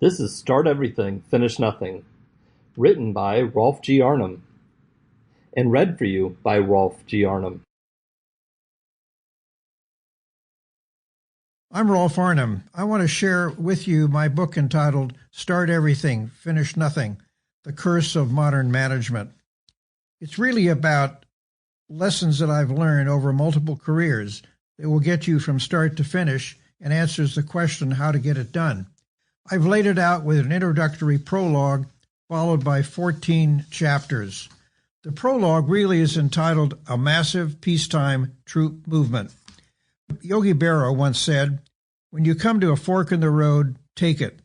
This is Start Everything, Finish Nothing, written by Rolfe G. Arnhym, and read for you by Rolfe G. Arnhym. I'm Rolfe Arnhym. I want to share with you my book entitled Start Everything, Finish Nothing, The Curse of Modern Management. It's really about lessons that I've learned over multiple careers that will get you from start to finish and answers the question how to get it done. I've laid it out with an introductory prologue followed by 14 chapters. The prologue really is entitled A Massive Peacetime Troop Movement. Yogi Berra once said, "When you come to a fork in the road, take it."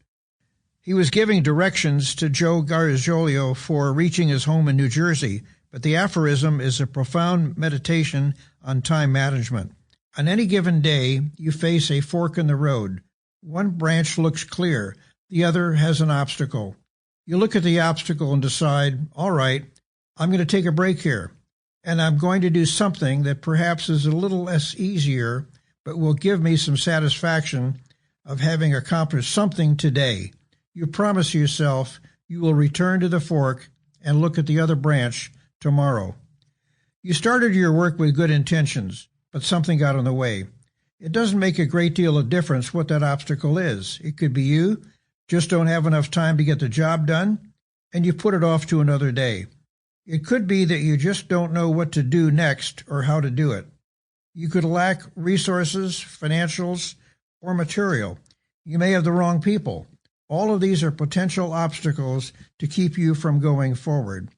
He was giving directions to Joe Gargiulo for reaching his home in New Jersey, but the aphorism is a profound meditation on time management. On any given day, you face a fork in the road. One branch looks clear, the other has an obstacle. You look at the obstacle and decide, all right, I'm going to take a break here, and I'm going to do something that perhaps is a little less easier, but will give me some satisfaction of having accomplished something today. You promise yourself you will return to the fork and look at the other branch tomorrow. You started your work with good intentions, but something got in the way. It doesn't make a great deal of difference what that obstacle is. It could be you just don't have enough time to get the job done, and you put it off to another day. It could be that you just don't know what to do next or how to do it. You could lack resources, financials, or material. You may have the wrong people. All of these are potential obstacles to keep you from going forward.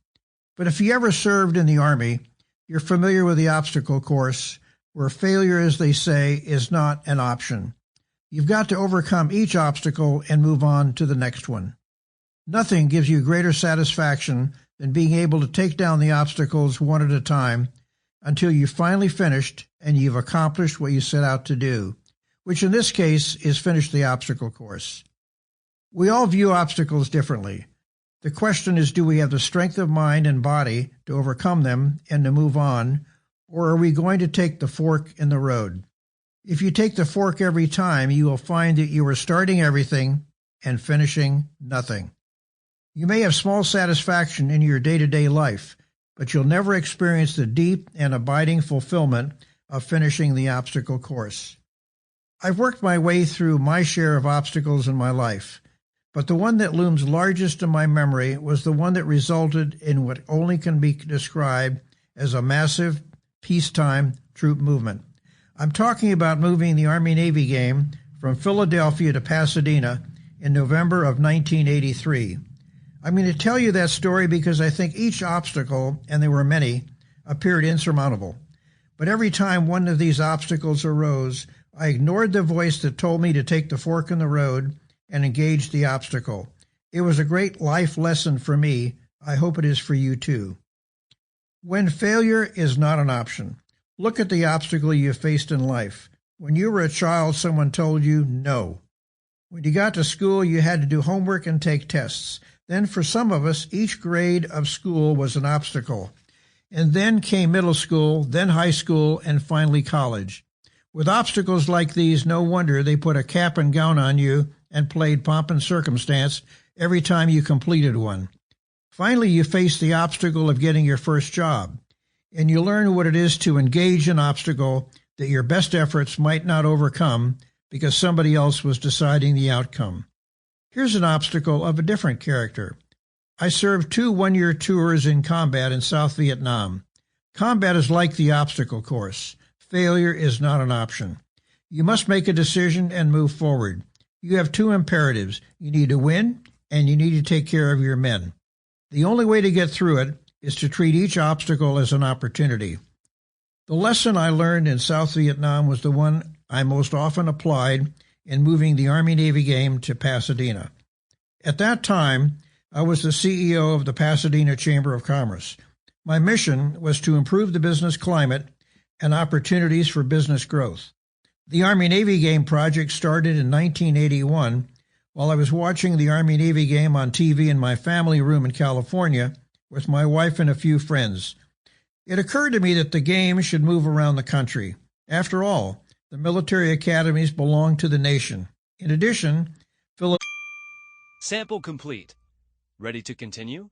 But if you ever served in the Army, you're familiar with the obstacle course, where failure, as they say, is not an option. You've got to overcome each obstacle and move on to the next one. Nothing gives you greater satisfaction than being able to take down the obstacles one at a time until you've finally finished and you've accomplished what you set out to do, which in this case is finish the obstacle course. We all view obstacles differently. The question is, do we have the strength of mind and body to overcome them and to move on, or are we going to take the fork in the road? If you take the fork every time, you will find that you are starting everything and finishing nothing. You may have small satisfaction in your day-to-day life, but you'll never experience the deep and abiding fulfillment of finishing the obstacle course. I've worked my way through my share of obstacles in my life, but the one that looms largest in my memory was the one that resulted in what only can be described as a massive peacetime troop movement. I'm talking about moving the Army-Navy game from Philadelphia to Pasadena in November of 1983. I'm going to tell you that story because I think each obstacle, and there were many, appeared insurmountable. But every time one of these obstacles arose, I ignored the voice that told me to take the fork in the road and engage the obstacle. It was a great life lesson for me. I hope it is for you too. When failure is not an option, look at the obstacle you faced in life. When you were a child, someone told you no. When you got to school, you had to do homework and take tests. Then for some of us, each grade of school was an obstacle. And then came middle school, then high school, and finally college. With obstacles like these, no wonder they put a cap and gown on you and played pomp and circumstance every time you completed one. Finally, you face the obstacle of getting your first job, and you learn what it is to engage an obstacle that your best efforts might not overcome because somebody else was deciding the outcome. Here's an obstacle of a different character. I served 2 one-year tours in combat in South Vietnam. Combat is like the obstacle course. Failure is not an option. You must make a decision and move forward. You have 2 imperatives. You need to win, and you need to take care of your men. The only way to get through it is to treat each obstacle as an opportunity. The lesson I learned in South Vietnam was the one I most often applied in moving the Army-Navy game to Pasadena. At that time, I was the CEO of the Pasadena Chamber of Commerce. My mission was to improve the business climate and opportunities for business growth. The Army-Navy game project started in 1981 while I was watching the Army-Navy game on TV in my family room in California with my wife and a few friends. It occurred to me that the game should move around the country. After all, the military academies belong to the nation. In addition, Sample complete. Ready to continue?